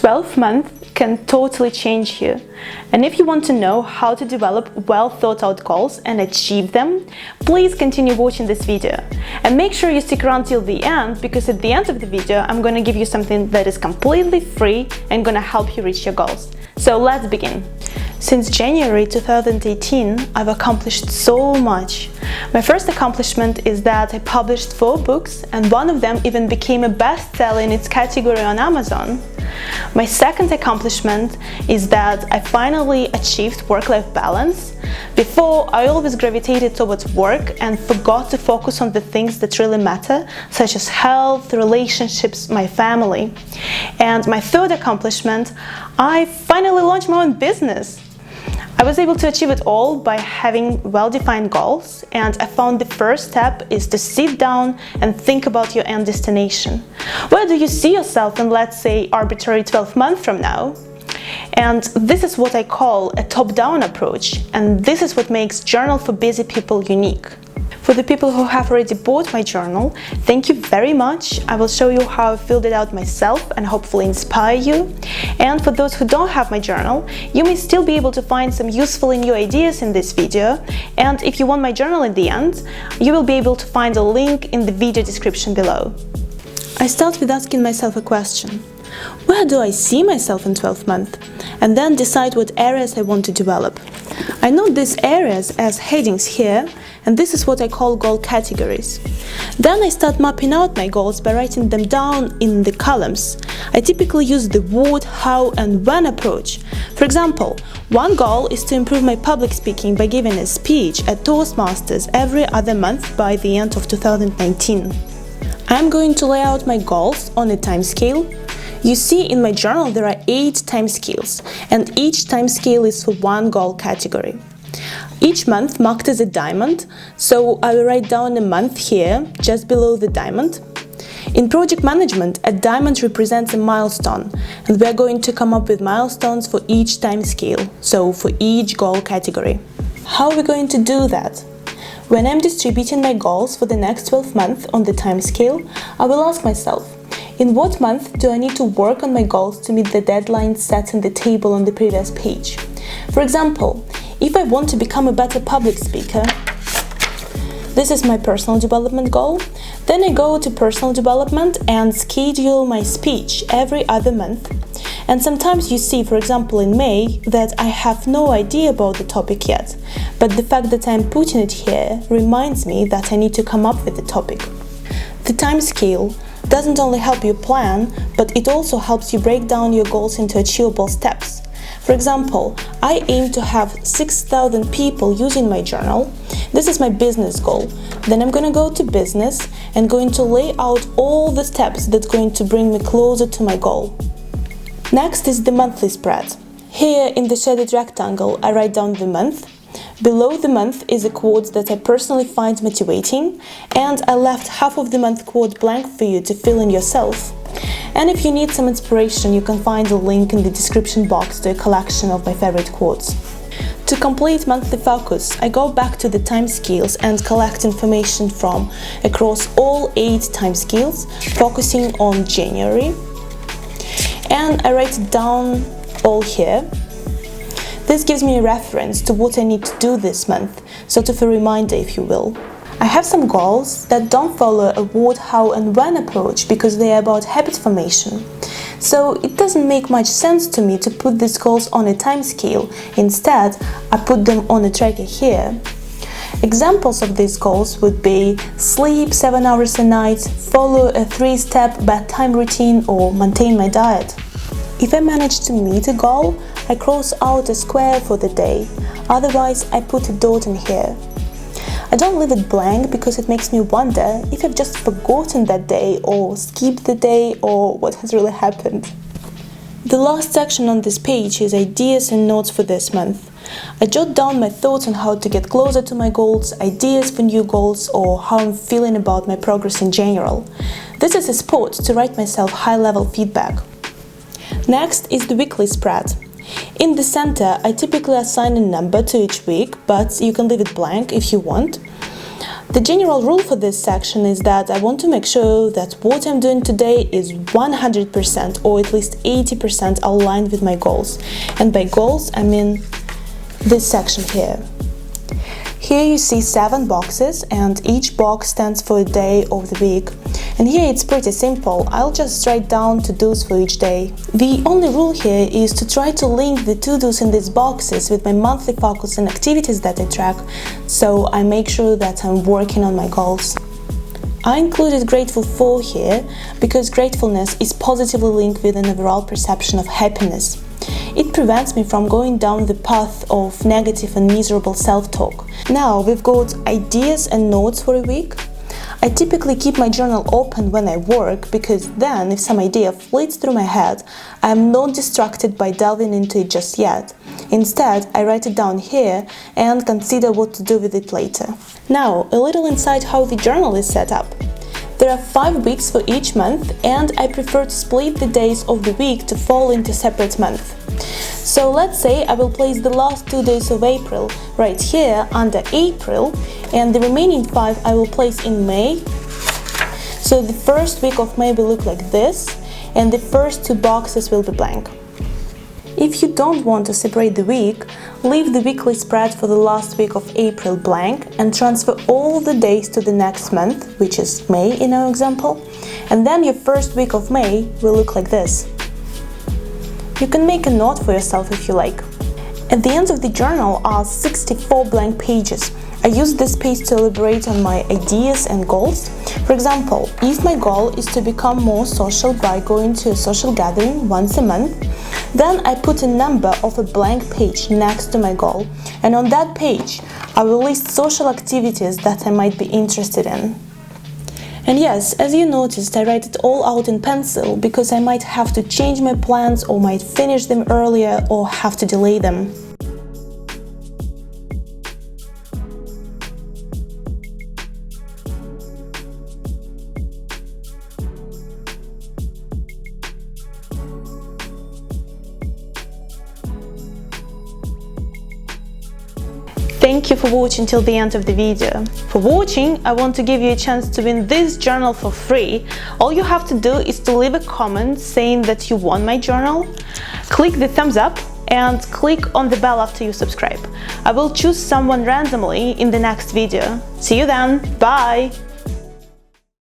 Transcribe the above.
12 months can totally change you. And if you want to know how to develop well thought out goals and achieve them, please continue watching this video. And make sure you stick around till the end, because at the end of the video, I'm going to give you something that is completely free and going to help you reach your goals. So let's begin. Since January 2018, I've accomplished so much. My first accomplishment is that I published 4 books, and one of them even became a bestseller in its category on Amazon. My second accomplishment is that I finally achieved work-life balance. Before, I always gravitated towards work and forgot to focus on the things that really matter, such as health, relationships, my family. And my third accomplishment, I finally launched my own business. I was able to achieve it all by having well-defined goals, and I found the first step is to sit down and think about your end destination. Where do you see yourself in, let's say, arbitrary 12 months from now? And this is what I call a top-down approach, and this is what makes Journal for Busy People unique. For the people who have already bought my journal, thank you very much. I will show you how I filled it out myself and hopefully inspire you. And for those who don't have my journal, you may still be able to find some useful and new ideas in this video. And if you want my journal at the end, you will be able to find a link in the video description below. I start with asking myself a question. Where do I see myself in 12 months? And then decide what areas I want to develop. I note these areas as headings here, and this is what I call goal categories. Then I start mapping out my goals by writing them down in the columns. I typically use the what, how, and when approach. For example, one goal is to improve my public speaking by giving a speech at Toastmasters every other month by the end of 2019. I'm going to lay out my goals on a timescale. You see, in my journal there are 8 timescales, and each timescale is for one goal category. Each month marked as a diamond, so I will write down a month here, just below the diamond. In project management, a diamond represents a milestone, and we are going to come up with milestones for each timescale, so for each goal category. How are we going to do that? When I'm distributing my goals for the next 12 months on the timescale, I will ask myself, in what month do I need to work on my goals to meet the deadlines set in the table on the previous page? For example, if I want to become a better public speaker, this is my personal development goal, then I go to personal development and schedule my speech every other month. And sometimes you see, for example in May, that I have no idea about the topic yet, but the fact that I'm putting it here reminds me that I need to come up with the topic. The timescale doesn't only help you plan, but it also helps you break down your goals into achievable steps. For example, I aim to have 6,000 people using my journal. This is my business goal. Then I'm going to go to business and going to lay out all the steps that's going to bring me closer to my goal. Next is the monthly spread. Here in the shaded rectangle, I write down the month. Below the month is a quote that I personally find motivating, and I left half of the month quote blank for you to fill in yourself. And if you need some inspiration, you can find a link in the description box to a collection of my favorite quotes. To complete monthly focus, I go back to the timescales and collect information from across all 8 timescales, focusing on January. And I write it down all here. This gives me a reference to what I need to do this month, sort of a reminder, if you will. I have some goals that don't follow a what, how, and when approach because they are about habit formation. So it doesn't make much sense to me to put these goals on a timescale. Instead, I put them on a tracker here. Examples of these goals would be sleep 7 hours a night, follow a 3-step bedtime routine, or maintain my diet. If I manage to meet a goal, I cross out a square for the day, otherwise I put a dot in here. I don't leave it blank because it makes me wonder if I've just forgotten that day or skipped the day or what has really happened. The last section on this page is ideas and notes for this month. I jot down my thoughts on how to get closer to my goals, ideas for new goals, or how I'm feeling about my progress in general. This is a spot to write myself high-level feedback. Next is the weekly spread. In the center, I typically assign a number to each week, but you can leave it blank if you want. The general rule for this section is that I want to make sure that what I'm doing today is 100% or at least 80% aligned with my goals. And by goals, I mean this section here. Here you see 7 boxes and each box stands for a day of the week. And here it's pretty simple, I'll just write down to-dos for each day. The only rule here is to try to link the to-dos in these boxes with my monthly focus and activities that I track, so I make sure that I'm working on my goals. I included grateful for here because gratefulness is positively linked with an overall perception of happiness. It prevents me from going down the path of negative and miserable self-talk. Now we've got ideas and notes for a week. I typically keep my journal open when I work because then if some idea flits through my head, I am not distracted by delving into it just yet. Instead, I write it down here and consider what to do with it later. Now, a little insight how the journal is set up. There are 5 weeks for each month and I prefer to split the days of the week to fall into separate months. So let's say I will place the last 2 days of April right here under April and the remaining 5 I will place in May. So the first week of May will look like this and the first 2 boxes will be blank. If you don't want to separate the week, leave the weekly spread for the last week of April blank and transfer all the days to the next month, which is May in our example, and then your first week of May will look like this. You can make a note for yourself if you like. At the end of the journal are 64 blank pages. I use this space to elaborate on my ideas and goals. For example, if my goal is to become more social by going to a social gathering once a month, then I put a number of a blank page next to my goal, and on that page I will list social activities that I might be interested in. And yes, as you noticed, I write it all out in pencil because I might have to change my plans or might finish them earlier or have to delay them. Thank you for watching till the end of the video. For watching, I want to give you a chance to win this journal for free. All you have to do is to leave a comment saying that you won my journal, click the thumbs up and click on the bell after you subscribe. I will choose someone randomly in the next video. See you then, bye!